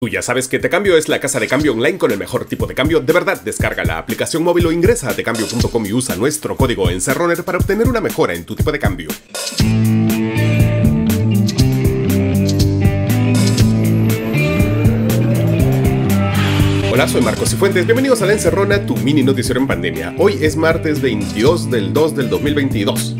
Tú ya sabes que Tecambio es la casa de cambio online con el mejor tipo de cambio. De verdad, descarga la aplicación móvil o ingresa a tecambio.com y usa nuestro código ENCERRONER para obtener una mejora en tu tipo de cambio. Hola, soy Marcos Cifuentes, bienvenidos a La Encerrona, tu mini noticiero en pandemia. Hoy es martes 22 del 2 del 2022.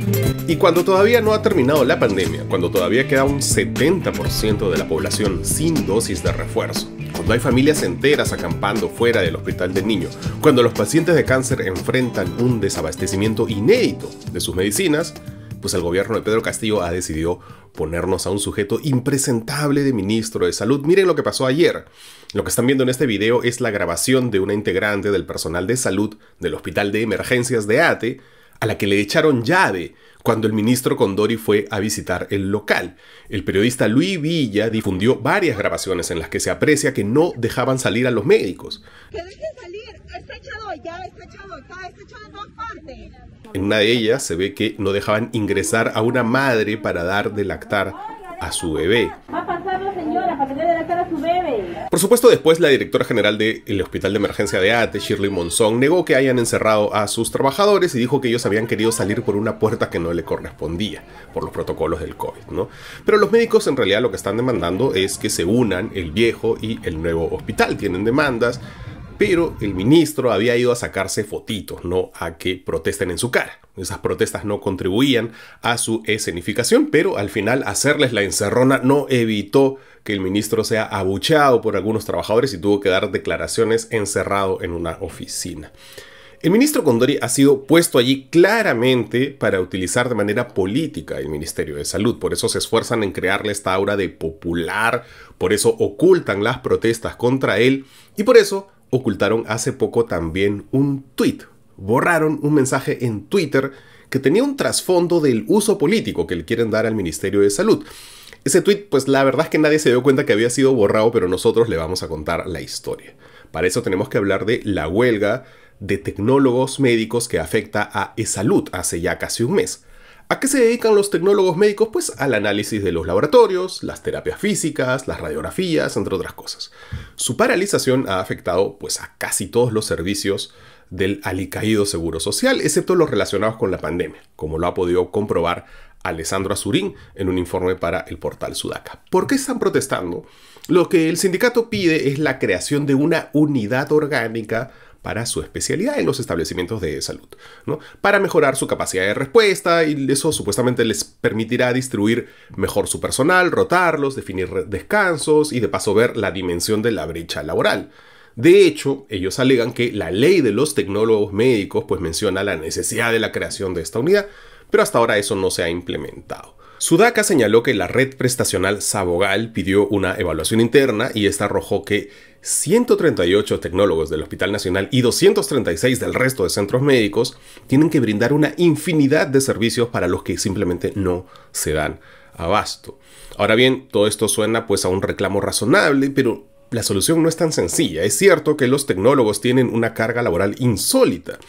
Y cuando todavía no ha terminado la pandemia, cuando todavía queda un 70% de la población sin dosis de refuerzo, cuando hay familias enteras acampando fuera del hospital del niño, cuando los pacientes de cáncer enfrentan un desabastecimiento inédito de sus medicinas, pues el gobierno de Pedro Castillo ha decidido ponernos a un sujeto impresentable de ministro de Salud. Miren lo que pasó ayer. Lo que están viendo en este video es la grabación de una integrante del personal de salud del Hospital de Emergencias de ATE, a la que le echaron llave cuando el ministro Condori fue a visitar el local. El periodista Luis Villa difundió varias grabaciones en las que se aprecia que no dejaban salir a los médicos. ¡Que deje salir! ¡Está echado allá! ¡Está echado acá! ¡Está echado en todas partes! En una de ellas se ve que no dejaban ingresar a una madre para dar de lactar a su bebé. Va a pasarlo, señora, para que le dé de lactar a su bebé. Por supuesto, después la directora general del Hospital de Emergencia de ATE, Shirley Monzón, negó que hayan encerrado a sus trabajadores y dijo que ellos habían querido salir por una puerta que no le correspondía por los protocolos del COVID, ¿no? Pero los médicos en realidad lo que están demandando es que se unan el viejo y el nuevo hospital. Tienen demandas, pero el ministro había ido a sacarse fotitos, no a que protesten en su cara. Esas protestas no contribuían a su escenificación, pero al final hacerles la encerrona no evitó que el ministro sea abucheado por algunos trabajadores y tuvo que dar declaraciones encerrado en una oficina. El ministro Condori ha sido puesto allí claramente para utilizar de manera política el Ministerio de Salud. Por eso se esfuerzan en crearle esta aura de popular, por eso ocultan las protestas contra él y por eso ocultaron hace poco también un tuit. Borraron un mensaje en Twitter que tenía un trasfondo del uso político que le quieren dar al Ministerio de Salud. Ese tuit, pues la verdad es que nadie se dio cuenta que había sido borrado, pero nosotros le vamos a contar la historia. Para eso tenemos que hablar de la huelga de tecnólogos médicos que afecta a eSalud hace ya casi un mes. ¿A qué se dedican los tecnólogos médicos? Pues al análisis de los laboratorios, las terapias físicas, las radiografías, entre otras cosas. Su paralización ha afectado pues a casi todos los servicios del alicaído Seguro Social, excepto los relacionados con la pandemia, como lo ha podido comprobar Alessandro Azurín en un informe para el portal Sudaca. ¿Por qué están protestando? Lo que el sindicato pide es la creación de una unidad orgánica para su especialidad en los establecimientos de salud, ¿no? Para mejorar su capacidad de respuesta, y eso supuestamente les permitirá distribuir mejor su personal, rotarlos, definir descansos y de paso ver la dimensión de la brecha laboral. De hecho, ellos alegan que la ley de los tecnólogos médicos pues menciona la necesidad de la creación de esta unidad, pero hasta ahora eso no se ha implementado. Sudaca señaló que la red prestacional Sabogal pidió una evaluación interna y esta arrojó que 138 tecnólogos del Hospital Nacional y 236 del resto de centros médicos tienen que brindar una infinidad de servicios para los que simplemente no se dan abasto. Ahora bien, todo esto suena pues a un reclamo razonable, pero la solución no es tan sencilla. Es cierto que los tecnólogos tienen una carga laboral insólita,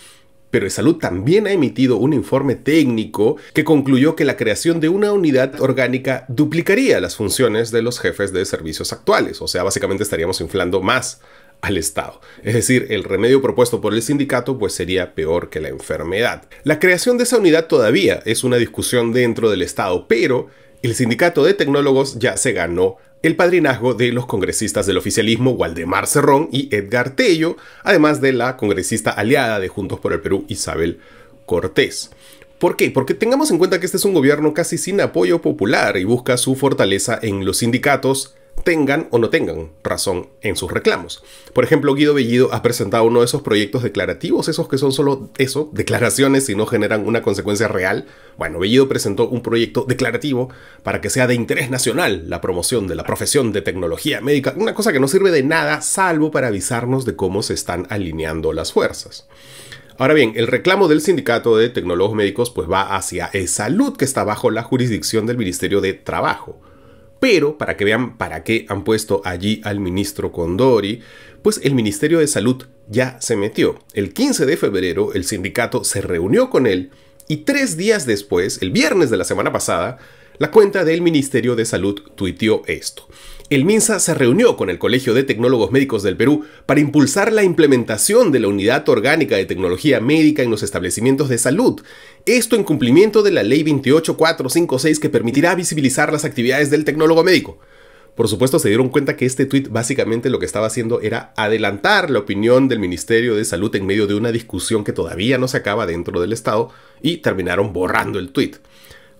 pero eSalud también ha emitido un informe técnico que concluyó que la creación de una unidad orgánica duplicaría las funciones de los jefes de servicios actuales. O sea, básicamente estaríamos inflando más al Estado. Es decir, el remedio propuesto por el sindicato pues sería peor que la enfermedad. La creación de esa unidad todavía es una discusión dentro del Estado, pero el sindicato de tecnólogos ya se ganó el padrinazgo de los congresistas del oficialismo Waldemar Cerrón y Edgar Tello, además de la congresista aliada de Juntos por el Perú, Isabel Cortés. ¿Por qué? Porque tengamos en cuenta que este es un gobierno casi sin apoyo popular y busca su fortaleza en los sindicatos, tengan o no tengan razón en sus reclamos. Por ejemplo, Guido Bellido ha presentado uno de esos proyectos declarativos, esos que son solo eso, declaraciones y no generan una consecuencia real. Bueno, Bellido presentó un proyecto declarativo para que sea de interés nacional la promoción de la profesión de tecnología médica, una cosa que no sirve de nada salvo para avisarnos de cómo se están alineando las fuerzas. Ahora bien, el reclamo del sindicato de tecnólogos médicos pues va hacia eSalud, que está bajo la jurisdicción del Ministerio de Trabajo. Pero, para que vean para qué han puesto allí al ministro Condori, pues el Ministerio de Salud ya se metió. El 15 de febrero el sindicato se reunió con él y 3 días después, el viernes de la semana pasada, la cuenta del Ministerio de Salud tuiteó esto. El MINSA se reunió con el Colegio de Tecnólogos Médicos del Perú para impulsar la implementación de la Unidad Orgánica de Tecnología Médica en los establecimientos de salud. Esto en cumplimiento de la Ley 28456 que permitirá visibilizar las actividades del tecnólogo médico. Por supuesto, se dieron cuenta que este tuit básicamente lo que estaba haciendo era adelantar la opinión del Ministerio de Salud en medio de una discusión que todavía no se acaba dentro del Estado y terminaron borrando el tuit.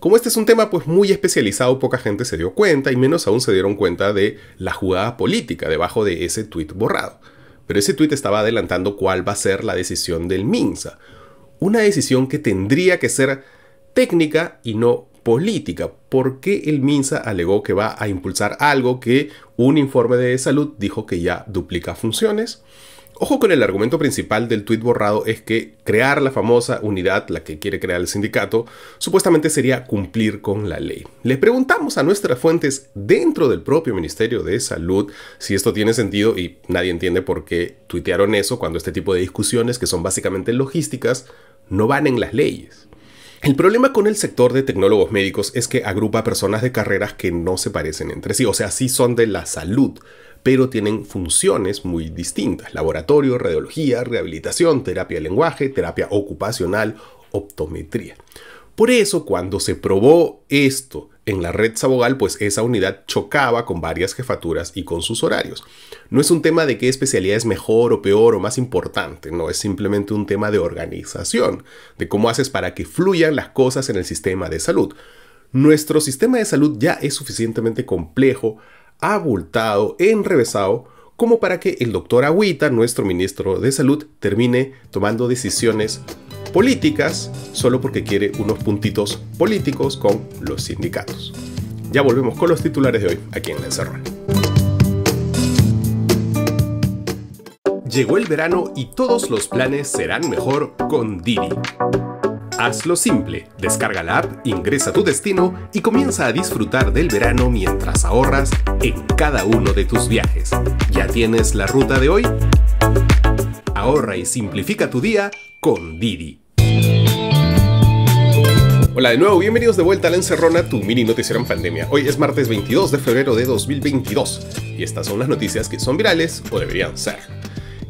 Como este es un tema pues muy especializado, poca gente se dio cuenta y menos aún se dieron cuenta de la jugada política debajo de ese tuit borrado. Pero ese tuit estaba adelantando cuál va a ser la decisión del MINSA. Una decisión que tendría que ser técnica y no política. ¿Por qué el MINSA alegó que va a impulsar algo que un informe de salud dijo que ya duplica funciones? Ojo con el argumento principal del tuit borrado es que crear la famosa unidad, la que quiere crear el sindicato, supuestamente sería cumplir con la ley. Le preguntamos a nuestras fuentes dentro del propio Ministerio de Salud si esto tiene sentido y nadie entiende por qué tuitearon eso cuando este tipo de discusiones, que son básicamente logísticas, no van en las leyes. El problema con el sector de tecnólogos médicos es que agrupa personas de carreras que no se parecen entre sí, o sea, sí son de la salud, pero tienen funciones muy distintas: laboratorio, radiología, rehabilitación, terapia de lenguaje, terapia ocupacional, optometría. Por eso, cuando se probó esto en la red Sabogal, pues esa unidad chocaba con varias jefaturas y con sus horarios. No es un tema de qué especialidad es mejor o peor o más importante, no, es simplemente un tema de organización, de cómo haces para que fluyan las cosas en el sistema de salud. Nuestro sistema de salud ya es suficientemente complejo, abultado, enrevesado, como para que el doctor Agüita, nuestro ministro de Salud, termine tomando decisiones políticas solo porque quiere unos puntitos políticos con los sindicatos. Ya volvemos con los titulares de hoy aquí en La Encerrona. Llegó el verano y todos los planes serán mejor con Didi. Hazlo simple, descarga la app, ingresa tu destino y comienza a disfrutar del verano mientras ahorras en cada uno de tus viajes. ¿Ya tienes la ruta de hoy? Ahorra y simplifica tu día con Didi. Hola de nuevo, bienvenidos de vuelta a La Encerrona, tu mini noticiero en pandemia. Hoy es martes 22 de febrero de 2022 y estas son las noticias que son virales o deberían ser.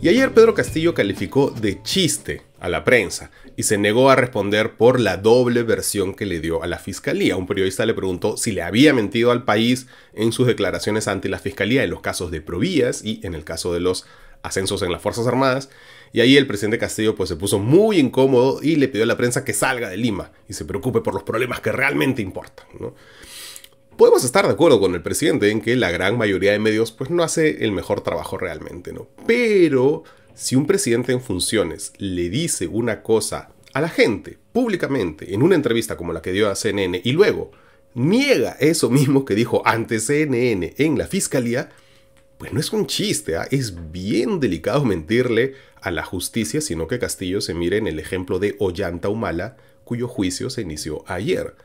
Y ayer Pedro Castillo calificó de chiste a la prensa y se negó a responder por la doble versión que le dio a la fiscalía. Un periodista le preguntó si le había mentido al país en sus declaraciones ante la fiscalía en los casos de Provías y en el caso de los ascensos en las Fuerzas Armadas. Y ahí el presidente Castillo pues se puso muy incómodo y le pidió a la prensa que salga de Lima y se preocupe por los problemas que realmente importan, ¿no? Podemos estar de acuerdo con el presidente en que la gran mayoría de medios pues no hace el mejor trabajo realmente, ¿no? Pero si un presidente en funciones le dice una cosa a la gente públicamente en una entrevista como la que dio a CNN y luego niega eso mismo que dijo ante CNN en la fiscalía, pues no es un chiste, ¿eh? Es bien delicado mentirle a la justicia, sino que Castillo se mire en el ejemplo de Ollanta Humala, cuyo juicio se inició ayer.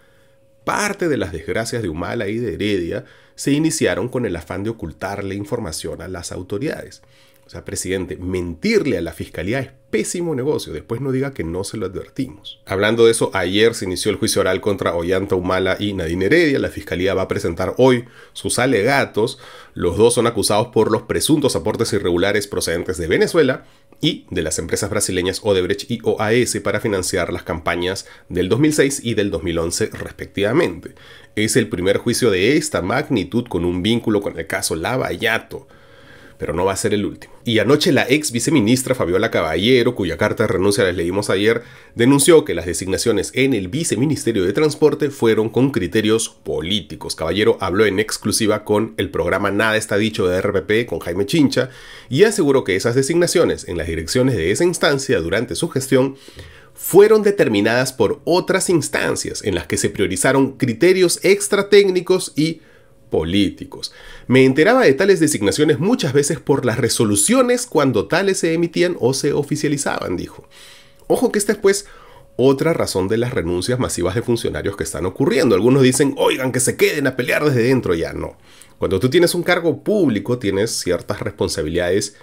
Parte de las desgracias de Humala y de Heredia se iniciaron con el afán de ocultarle información a las autoridades. O sea, presidente, mentirle a la fiscalía es pésimo negocio. Después no diga que no se lo advertimos. Hablando de eso, ayer se inició el juicio oral contra Ollanta Humala y Nadine Heredia. La fiscalía va a presentar hoy sus alegatos. Los dos son acusados por los presuntos aportes irregulares procedentes de Venezuela y de las empresas brasileñas Odebrecht y OAS para financiar las campañas del 2006 y del 2011 respectivamente. Es el primer juicio de esta magnitud con un vínculo con el caso Lava Yato, pero no va a ser el último. Y anoche la ex viceministra Fabiola Caballero, cuya carta de renuncia les leímos ayer, denunció que las designaciones en el Viceministerio de Transporte fueron con criterios políticos. Caballero habló en exclusiva con el programa Nada está dicho de RPP con Jaime Chincha y aseguró que esas designaciones en las direcciones de esa instancia durante su gestión fueron determinadas por otras instancias en las que se priorizaron criterios extratécnicos y políticos. Me enteraba de tales designaciones muchas veces por las resoluciones cuando tales se emitían o se oficializaban, dijo. Ojo que esta es pues otra razón de las renuncias masivas de funcionarios que están ocurriendo. Algunos dicen, oigan, que se queden a pelear desde dentro. Ya no. Cuando tú tienes un cargo público, tienes ciertas responsabilidades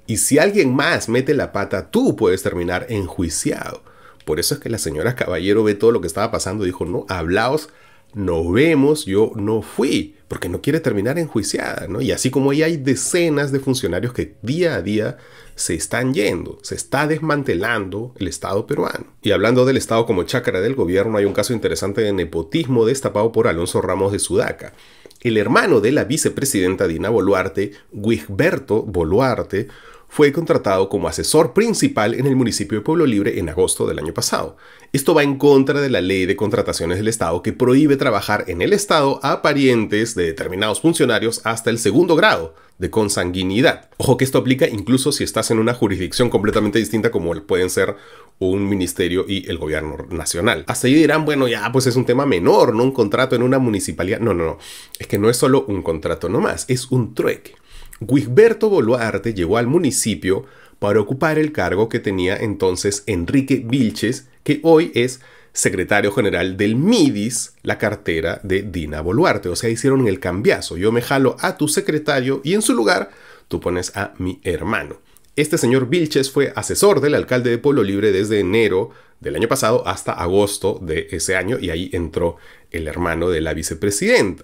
y si alguien más mete la pata, tú puedes terminar enjuiciado. Por eso es que la señora Caballero ve todo lo que estaba pasando y dijo, no, hablaos, nos vemos, yo no fui porque no quiere terminar enjuiciada, ¿no? Y así como ahí hay decenas de funcionarios que día a día se están yendo, se está desmantelando el Estado peruano. Y hablando del Estado como chácara del gobierno, hay un caso interesante de nepotismo destapado por Alonso Ramos de Sudaca. El hermano de la vicepresidenta Dina Boluarte, Wigberto Boluarte, fue contratado como asesor principal en el municipio de Pueblo Libre en agosto del año pasado. Esto va en contra de la ley de contrataciones del Estado que prohíbe trabajar en el Estado a parientes de determinados funcionarios hasta el segundo grado de consanguinidad. Ojo que esto aplica incluso si estás en una jurisdicción completamente distinta como pueden ser un ministerio y el gobierno nacional. Hasta ahí dirán, bueno, ya pues es un tema menor, ¿no? Un contrato en una municipalidad. No. Es que no es solo un contrato nomás, es un trueque. Wigberto Boluarte llegó al municipio para ocupar el cargo que tenía entonces Enrique Vilches, que hoy es secretario general del MIDIS, la cartera de Dina Boluarte. O sea, hicieron el cambiazo. Yo me jalo a tu secretario y en su lugar tú pones a mi hermano. Este señor Vilches fue asesor del alcalde de Pueblo Libre desde enero del año pasado hasta agosto de ese año y ahí entró el hermano de la vicepresidenta.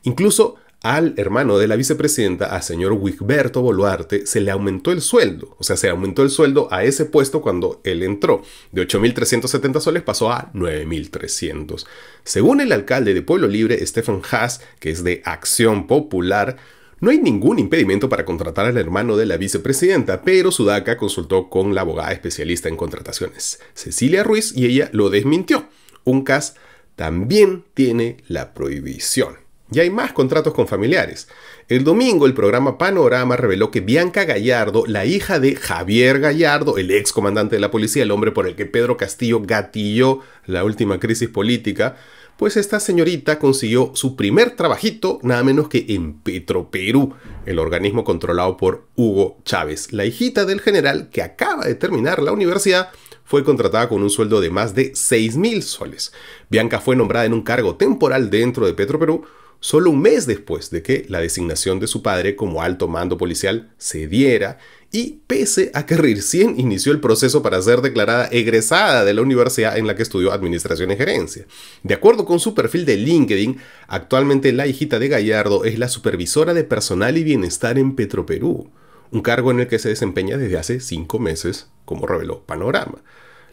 Incluso al hermano de la vicepresidenta, a señor Wigberto Boluarte, se le aumentó el sueldo. O sea, se aumentó el sueldo a ese puesto cuando él entró. De 8.370 soles pasó a 9.300. Según el alcalde de Pueblo Libre, Stefan Haas, que es de Acción Popular, no hay ningún impedimento para contratar al hermano de la vicepresidenta, pero Sudaca consultó con la abogada especialista en contrataciones, Cecilia Ruiz, y ella lo desmintió. UNCAS también tiene la prohibición. Y hay más contratos con familiares. El domingo el programa Panorama reveló que Bianca Gallardo, la hija de Javier Gallardo, el ex comandante de la policía, el hombre por el que Pedro Castillo gatilló la última crisis política, pues esta señorita consiguió su primer trabajito nada menos que en Petroperú, el organismo controlado por Hugo Chávez. La hijita del general, que acaba de terminar la universidad, fue contratada con un sueldo de más de 6.000 soles. Bianca fue nombrada en un cargo temporal dentro de Petroperú solo un mes después de que la designación de su padre como alto mando policial se diera y pese a que recién inició el proceso para ser declarada egresada de la universidad en la que estudió Administración y Gerencia. De acuerdo con su perfil de LinkedIn, actualmente la hijita de Gallardo es la supervisora de personal y bienestar en Petroperú, un cargo en el que se desempeña desde hace 5 meses, como reveló Panorama.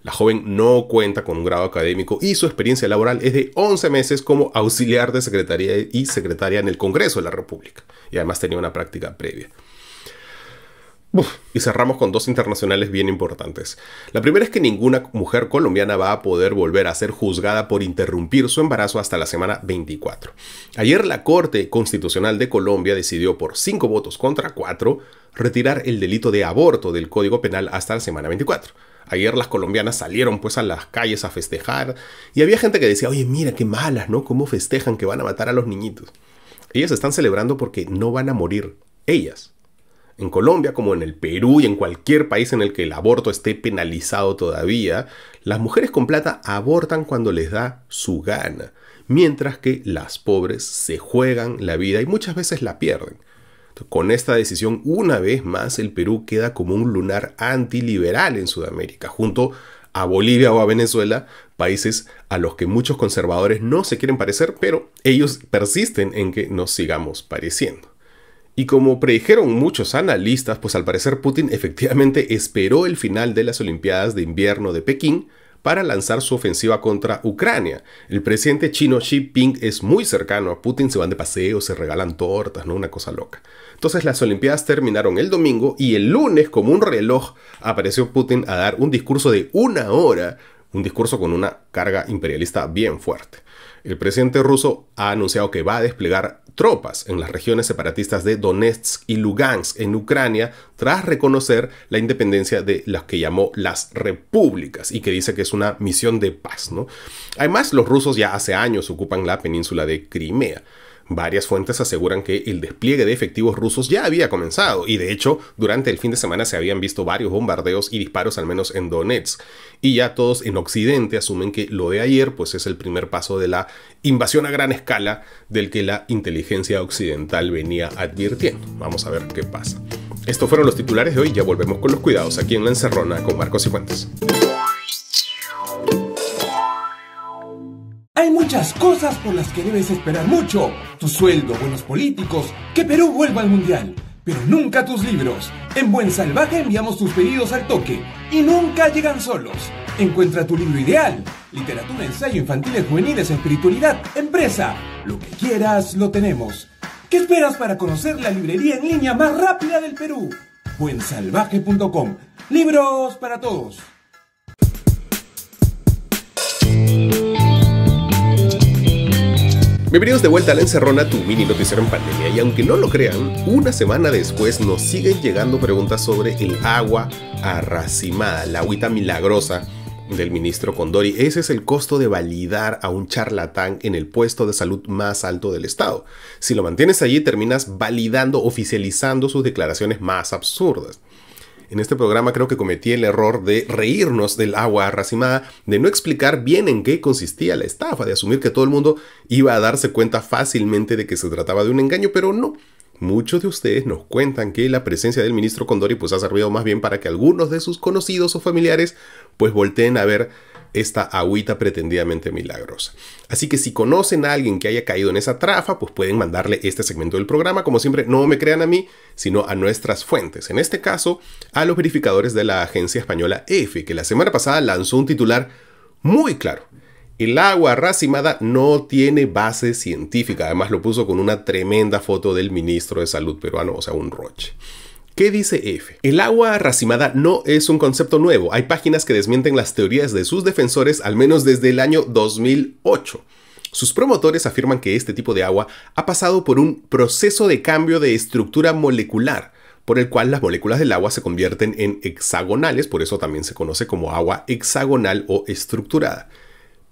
La joven no cuenta con un grado académico y su experiencia laboral es de 11 meses como auxiliar de secretaría y secretaria en el Congreso de la República. Y además tenía una práctica previa. Y cerramos con 2 internacionales bien importantes. La primera es que ninguna mujer colombiana va a poder volver a ser juzgada por interrumpir su embarazo hasta la semana 24. Ayer la Corte Constitucional de Colombia decidió por 5 votos contra 4 retirar el delito de aborto del Código Penal hasta la semana 24. Ayer las colombianas salieron pues a las calles a festejar y había gente que decía, oye, mira qué malas, ¿no? ¿Cómo festejan que van a matar a los niñitos? Ellas están celebrando porque no van a morir ellas. En Colombia, como en el Perú y en cualquier país en el que el aborto esté penalizado todavía, las mujeres con plata abortan cuando les da su gana, mientras que las pobres se juegan la vida y muchas veces la pierden. Con esta decisión, una vez más, el Perú queda como un lunar antiliberal en Sudamérica, junto a Bolivia o a Venezuela, países a los que muchos conservadores no se quieren parecer, pero ellos persisten en que nos sigamos pareciendo. Y como predijeron muchos analistas, pues al parecer Putin efectivamente esperó el final de las Olimpiadas de Invierno de Pekín para lanzar su ofensiva contra Ucrania. El presidente chino Xi Jinping es muy cercano a Putin, se van de paseo, se regalan tortas, ¿no? Una cosa loca. Entonces las Olimpiadas terminaron el domingo y el lunes, como un reloj, apareció Putin a dar un discurso de 1 hora, un discurso con una carga imperialista bien fuerte. El presidente ruso ha anunciado que va a desplegar tropas en las regiones separatistas de Donetsk y Lugansk en Ucrania tras reconocer la independencia de las que llamó las repúblicas y que dice que es una misión de paz, ¿no? Además, los rusos ya hace años ocupan la península de Crimea. Varias fuentes aseguran que el despliegue de efectivos rusos ya había comenzado y de hecho durante el fin de semana se habían visto varios bombardeos y disparos al menos en Donetsk y ya todos en Occidente asumen que lo de ayer pues es el primer paso de la invasión a gran escala del que la inteligencia occidental venía advirtiendo. Vamos a ver qué pasa. Estos fueron los titulares de hoy, ya volvemos con los cuidados aquí en La Encerrona con Marcos y Fuentes. Hay mucha muchas cosas por las que debes esperar mucho. Tu sueldo, buenos políticos, que Perú vuelva al mundial. Pero nunca tus libros. En Buen Salvaje enviamos tus pedidos al toque y nunca llegan solos. Encuentra tu libro ideal. Literatura, ensayo, infantiles, juveniles, espiritualidad, empresa. Lo que quieras, lo tenemos. ¿Qué esperas para conocer la librería en línea más rápida del Perú? Buensalvaje.com. Libros para todos. Bienvenidos de vuelta a La Encerrona, tu mini noticiero en pandemia. Y aunque no lo crean, una semana después nos siguen llegando preguntas sobre el agua arracimada, la agüita milagrosa del ministro Condori. Ese es el costo de validar a un charlatán en el puesto de salud más alto del estado. Si lo mantienes allí, terminas validando, oficializando sus declaraciones más absurdas. En este programa creo que cometí el error de reírnos del agua arracimada, de no explicar bien en qué consistía la estafa, de asumir que todo el mundo iba a darse cuenta fácilmente de que se trataba de un engaño, pero no. Muchos de ustedes nos cuentan que la presencia del ministro Condori pues ha servido más bien para que algunos de sus conocidos o familiares pues volteen a ver esta agüita pretendidamente milagrosa. Así que si conocen a alguien que haya caído en esa trafa, pues pueden mandarle este segmento del programa. Como siempre, no me crean a mí, sino a nuestras fuentes. En este caso, a los verificadores de la agencia española EFE, que la semana pasada lanzó un titular muy claro. El agua arracimada no tiene base científica. Además lo puso con una tremenda foto del ministro de Salud peruano, o sea, un roche. ¿Qué dice EFE? El agua arracimada no es un concepto nuevo. Hay páginas que desmienten las teorías de sus defensores al menos desde el año 2008. Sus promotores afirman que este tipo de agua ha pasado por un proceso de cambio de estructura molecular, por el cual las moléculas del agua se convierten en hexagonales, por eso también se conoce como agua hexagonal o estructurada.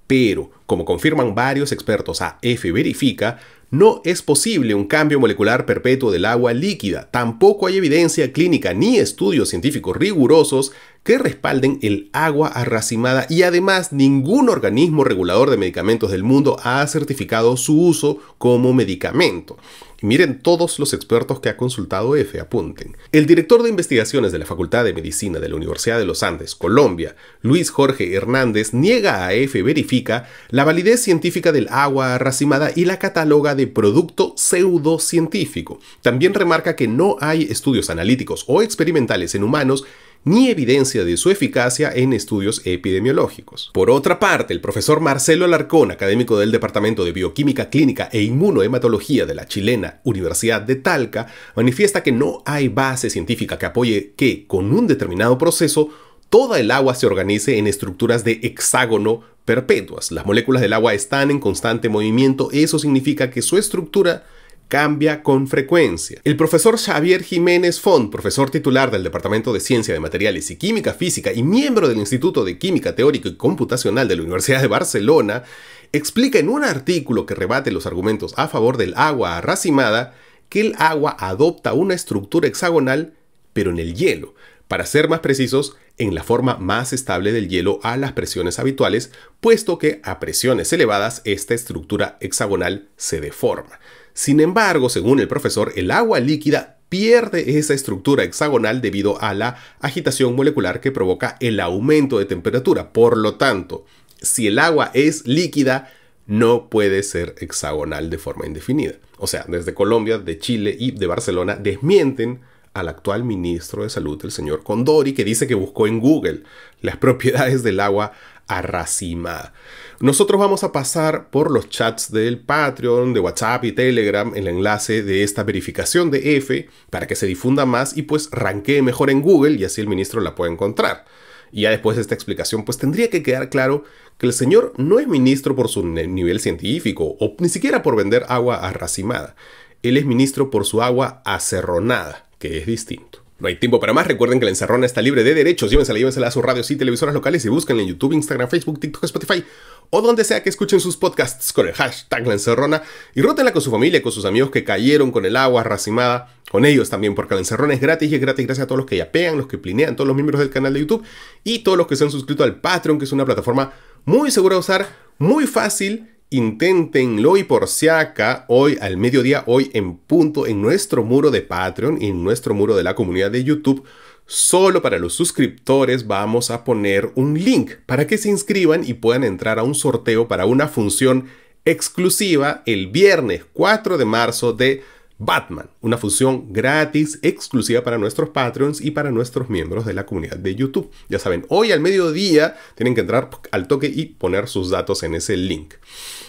Pero, como confirman varios expertos a EFE Verifica, no es posible un cambio molecular perpetuo del agua líquida. Tampoco hay evidencia clínica ni estudios científicos rigurosos que respalden el agua arracimada y además ningún organismo regulador de medicamentos del mundo ha certificado su uso como medicamento. Y miren todos los expertos que ha consultado EFE, apunten. El director de investigaciones de la Facultad de Medicina de la Universidad de los Andes, Colombia, Luis Jorge Hernández, niega a EFE Verifica la validez científica del agua arracimada y la cataloga de producto pseudocientífico. También remarca que no hay estudios analíticos o experimentales en humanos ni evidencia de su eficacia en estudios epidemiológicos. Por otra parte, el profesor Marcelo Alarcón, académico del Departamento de Bioquímica Clínica e Inmunohematología de la chilena Universidad de Talca, manifiesta que no hay base científica que apoye que, con un determinado proceso, toda el agua se organice en estructuras de hexágono perpetuas. Las moléculas del agua están en constante movimiento, eso significa que su estructura cambia con frecuencia. El profesor Xavier Jiménez Font, profesor titular del Departamento de Ciencia de Materiales y Química Física y miembro del Instituto de Química Teórica y Computacional de la Universidad de Barcelona, explica en un artículo que rebate los argumentos a favor del agua arracimada que el agua adopta una estructura hexagonal, pero en el hielo. Para ser más precisos, en la forma más estable del hielo a las presiones habituales, puesto que a presiones elevadas esta estructura hexagonal se deforma. Sin embargo, según el profesor, el agua líquida pierde esa estructura hexagonal debido a la agitación molecular que provoca el aumento de temperatura. Por lo tanto, si el agua es líquida, no puede ser hexagonal de forma indefinida. O sea, desde Colombia, de Chile y de Barcelona desmienten al actual ministro de Salud, el señor Condori, que dice que buscó en Google las propiedades del agua arracimada. Nosotros vamos a pasar por los chats del Patreon, de WhatsApp y Telegram, el enlace de esta verificación de EFE para que se difunda más y pues rankee mejor en Google y así el ministro la puede encontrar. Y ya después de esta explicación pues tendría que quedar claro que el señor no es ministro por su nivel científico o ni siquiera por vender agua arracimada. Él es ministro por su agua acerronada, que es distinto. No hay tiempo para más. Recuerden que La Encerrona está libre de derechos. Llévensela a sus radios y televisoras locales y búsquenla en YouTube, Instagram, Facebook, TikTok, Spotify o donde sea que escuchen sus podcasts con el hashtag La Encerrona y rótenla con su familia, con sus amigos que cayeron con el agua arracimada, con ellos también, porque La Encerrona es gratis y es gratis gracias a todos los que yapean, los que plinean, todos los miembros del canal de YouTube y todos los que se han suscrito al Patreon, que es una plataforma muy segura de usar, muy fácil. Inténtenlo y por si acá, hoy al mediodía, hoy en punto, en nuestro muro de Patreon y en nuestro muro de la comunidad de YouTube, solo para los suscriptores vamos a poner un link para que se inscriban y puedan entrar a un sorteo para una función exclusiva el viernes 4 de marzo de Batman, una función gratis exclusiva para nuestros Patreons y para nuestros miembros de la comunidad de YouTube. Ya saben, hoy al mediodía tienen que entrar al toque y poner sus datos en ese link.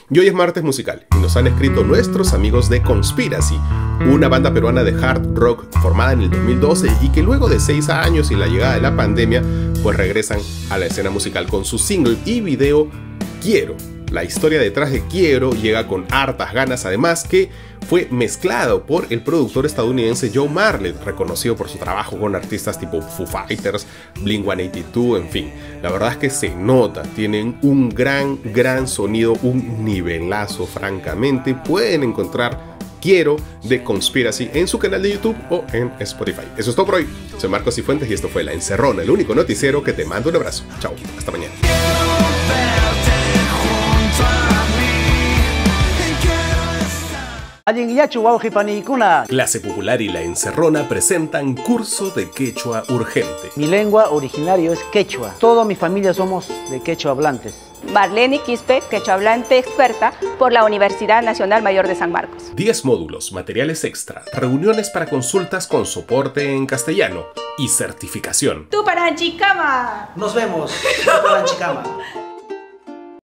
Y hoy es martes musical y nos han escrito nuestros amigos de Conspiracy, una banda peruana de hard rock formada en el 2012 y que luego de 6 años y la llegada de la pandemia, pues regresan a la escena musical con su single y video Quiero. La historia detrás de Quiero llega con hartas ganas, además que fue mezclado por el productor estadounidense Joe Marlett, reconocido por su trabajo con artistas tipo Foo Fighters, Blink-182, en fin. La verdad es que se nota, tienen un gran sonido, un nivelazo, francamente. Pueden encontrar Quiero de Conspiracy en su canal de YouTube o en Spotify. Eso es todo por hoy. Soy Marcos Cifuentes y esto fue La Encerrona, el único noticiero que te manda un abrazo. Chao, hasta mañana. Clase Popular y La Encerrona presentan curso de quechua urgente. Mi lengua originario es quechua. Toda mi familia somos de quechua hablantes. Marlene Quispe, quechua hablante experta por la Universidad Nacional Mayor de San Marcos. 10 módulos, materiales extra, reuniones para consultas con soporte en castellano y certificación. ¡Tuparanchicama! Nos vemos. Tuparanchicama.